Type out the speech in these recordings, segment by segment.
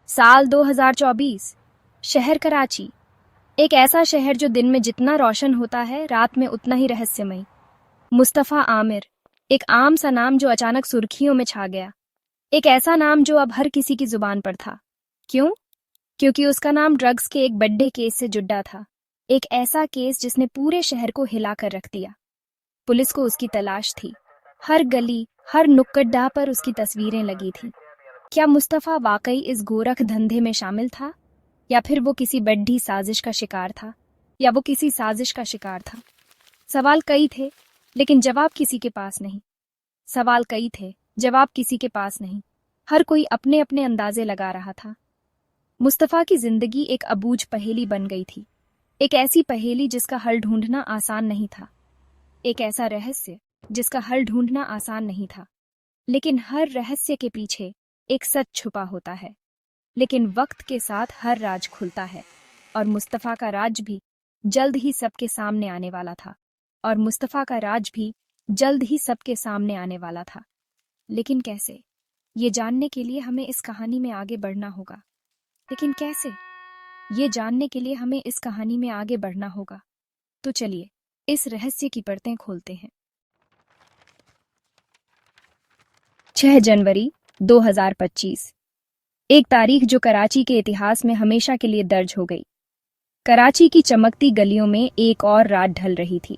साल 2024। शहर कराची। एक ऐसा शहर जो दिन में जितना रोशन होता है, रात में उतना ही रहस्यमयी। मुस्तफ़ा आमिर, एक आम सा नाम जो अचानक सुर्खियों में छा गया। एक ऐसा नाम जो अब हर किसी की जुबान पर था। क्यों? क्योंकि उसका नाम ड्रग्स के एक बड़े केस से जुड़ा था। एक ऐसा केस जिसने पूरे शहर को हिला कर रख दिया। पुलिस को उसकी तलाश थी। हर गली, हर नुक्कड़ पर उसकी तस्वीरें लगी थीं। क्या मुस्तफ़ा वाकई इस गोरख धंधे में शामिल था, या फिर वो किसी बड़ी साजिश का शिकार था, या वो किसी साजिश का शिकार था? सवाल कई थे, लेकिन जवाब किसी के पास नहीं। सवाल कई थे, जवाब किसी के पास नहीं। हर कोई अपने अपने अंदाजे लगा रहा था। मुस्तफ़ा की जिंदगी एक अबूझ पहेली बन गई थी। एक ऐसी पहेली जिसका हल ढूंढना आसान नहीं था। एक ऐसा रहस्य जिसका हल ढूंढना आसान नहीं था। लेकिन हर रहस्य के पीछे एक सच छुपा होता है। लेकिन वक्त के साथ हर राज खुलता है, और मुस्तफ़ा का राज भी जल्द ही सबके सामने आने वाला था। और मुस्तफ़ा का राज भी जल्द ही सबके सामने आने वाला था। लेकिन कैसे? ये जानने के लिए हमें इस कहानी में आगे बढ़ना होगा। लेकिन कैसे? ये जानने के लिए हमें इस कहानी में आगे बढ़ना होगा। तो चलिए इस रहस्य की परतें खोलते हैं। 6 जनवरी 2025। एक तारीख जो कराची के इतिहास में हमेशा के लिए दर्ज हो गई। कराची की चमकती गलियों में एक और रात ढल रही थी।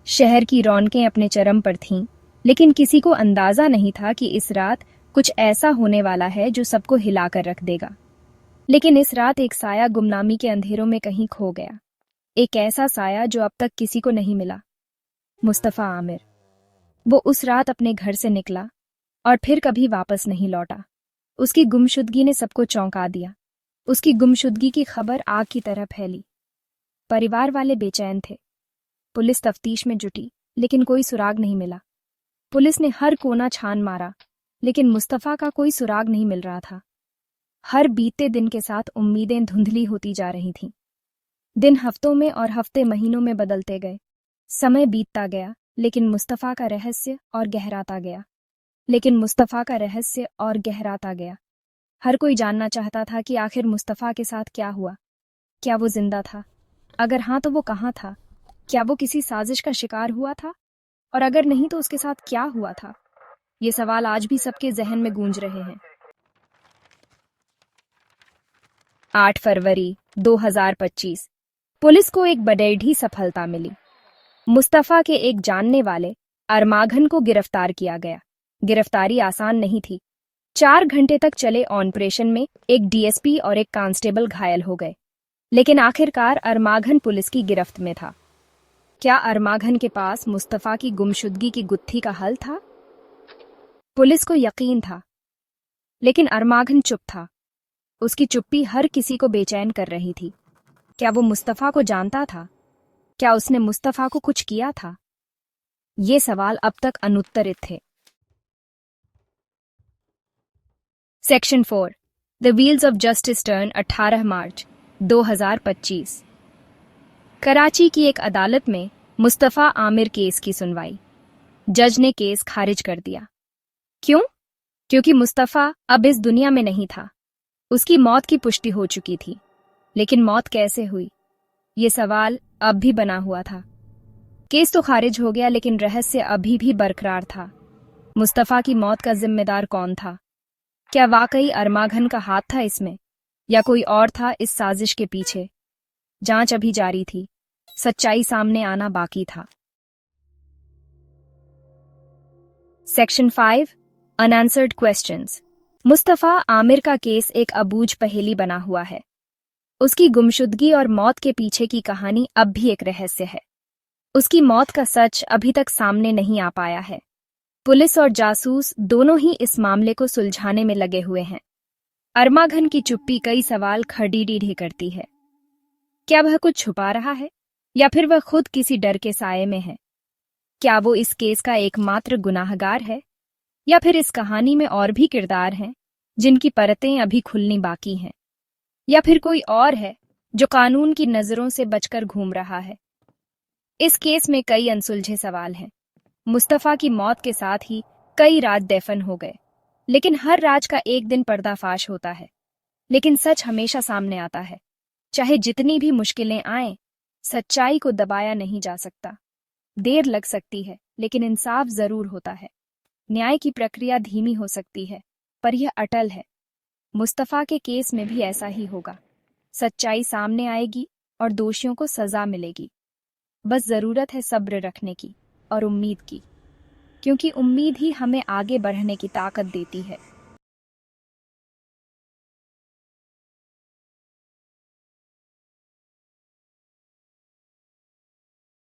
शहर की रौनकें अपने चरम पर थीं, लेकिन किसी को अंदाजा नहीं था कि इस रात कुछ ऐसा होने वाला है जो सबको हिलाकर रख देगा। लेकिन इस रात एक साया गुमनामी के अंधेरों में कहीं खो गया। एक ऐसा साया जो अब तक किसी को नहीं मिला। मुस्तफ़ा आमिर। वो उस रात अपने घर से निकला और फिर कभी वापस नहीं लौटा। उसकी गुमशुदगी ने सबको चौंका दिया। उसकी गुमशुदगी की खबर आग की तरह फैली। परिवार वाले बेचैन थे। पुलिस तफ्तीश में जुटी, लेकिन कोई सुराग नहीं मिला। पुलिस ने हर कोना छान मारा, लेकिन मुस्तफ़ा का कोई सुराग नहीं मिल रहा था। हर बीतते दिन के साथ उम्मीदें धुंधली होती जा रही थीं। दिन हफ्तों में और हफ्ते महीनों में बदलते गए। समय बीतता गया, लेकिन मुस्तफ़ा का रहस्य और गहराता गया। लेकिन मुस्तफ़ा का रहस्य और गहराता गया। हर कोई जानना चाहता था कि आखिर मुस्तफ़ा के साथ क्या हुआ। क्या वो जिंदा था? अगर हाँ तो वो कहाँ था? क्या वो किसी साजिश का शिकार हुआ था? और अगर नहीं तो उसके साथ क्या हुआ था? ये सवाल आज भी सबके जहन में गूंज रहे हैं। 8 फरवरी 2025। पुलिस को एक बड़ेढ़ी सफलता मिली। मुस्तफ़ा के एक जानने वाले अरमाघन को गिरफ्तार किया गया। गिरफ्तारी आसान नहीं थी। 4 घंटे तक चले ऑपरेशन में एक डीएसपी और एक कांस्टेबल घायल हो गए। लेकिन आखिरकार अरमाघन पुलिस की गिरफ्त में था। क्या अरमाघन के पास मुस्तफ़ा की गुमशुदगी की गुत्थी का हल था? पुलिस को यकीन था, लेकिन अरमाघन चुप था। उसकी चुप्पी हर किसी को बेचैन कर रही थी। क्या वो मुस्तफ़ा को जानता था? क्या उसने मुस्तफ़ा को कुछ किया था? ये सवाल अब तक अनुत्तरित थे। Section 4 the wheels of justice turn 18 मार्च 2025। कराची की एक अदालत में मुस्तफ़ा आमिर केस की सुनवाई। जज ने केस खारिज कर दिया। क्यों? क्योंकि मुस्तफ़ा अब इस दुनिया में नहीं था। उसकी मौत की पुष्टि हो चुकी थी। लेकिन मौत कैसे हुई, ये सवाल अब भी बना हुआ था। केस तो खारिज हो गया, लेकिन रहस्य अभी भी बरकरार था। मुस्तफ़ा की मौत का जिम्मेदार कौन था? क्या वाकई अरमाघन का हाथ था इसमें, या कोई और था इस साजिश के पीछे? जांच अभी जारी थी। सच्चाई सामने आना बाकी था। Section 5 unanswered questions. Mustafa Aamir का केस एक अबूझ पहेली बना हुआ है। उसकी गुमशुदगी और मौत के पीछे की कहानी अब भी एक रहस्य है। उसकी मौत का सच अभी तक सामने नहीं आ पाया है। पुलिस और जासूस दोनों ही इस मामले को सुलझाने में लगे हुए हैं। अरमाघन की चुप्पी कई सवाल खड़ी करती है। क्या वह कुछ छुपा रहा है, या फिर वह खुद किसी डर के साये में है? क्या वो इस केस का एकमात्र गुनाहगार है, या फिर इस कहानी में और भी किरदार हैं जिनकी परतें अभी खुलनी बाकी हैं? या फिर कोई और है जो कानून की नजरों से बचकर घूम रहा है? इस केस में कई अनसुलझे सवाल हैं। मुस्तफ़ा की मौत के साथ ही कई राज दफन हो गए, लेकिन हर राज का एक दिन पर्दाफाश होता है। लेकिन सच हमेशा सामने आता है। चाहे जितनी भी मुश्किलें आएं, सच्चाई को दबाया नहीं जा सकता। देर लग सकती है, लेकिन इंसाफ जरूर होता है। न्याय की प्रक्रिया धीमी हो सकती है, पर यह अटल है। मुस्तफा के केस में भी ऐसा ही होगा। सच्चाई सामने आएगी और दोषियों को सजा मिलेगी। बस जरूरत है सब्र रखने की और उम्मीद की, क्योंकि उम्मीद ही हमें आगे बढ़ने की ताकत देती है।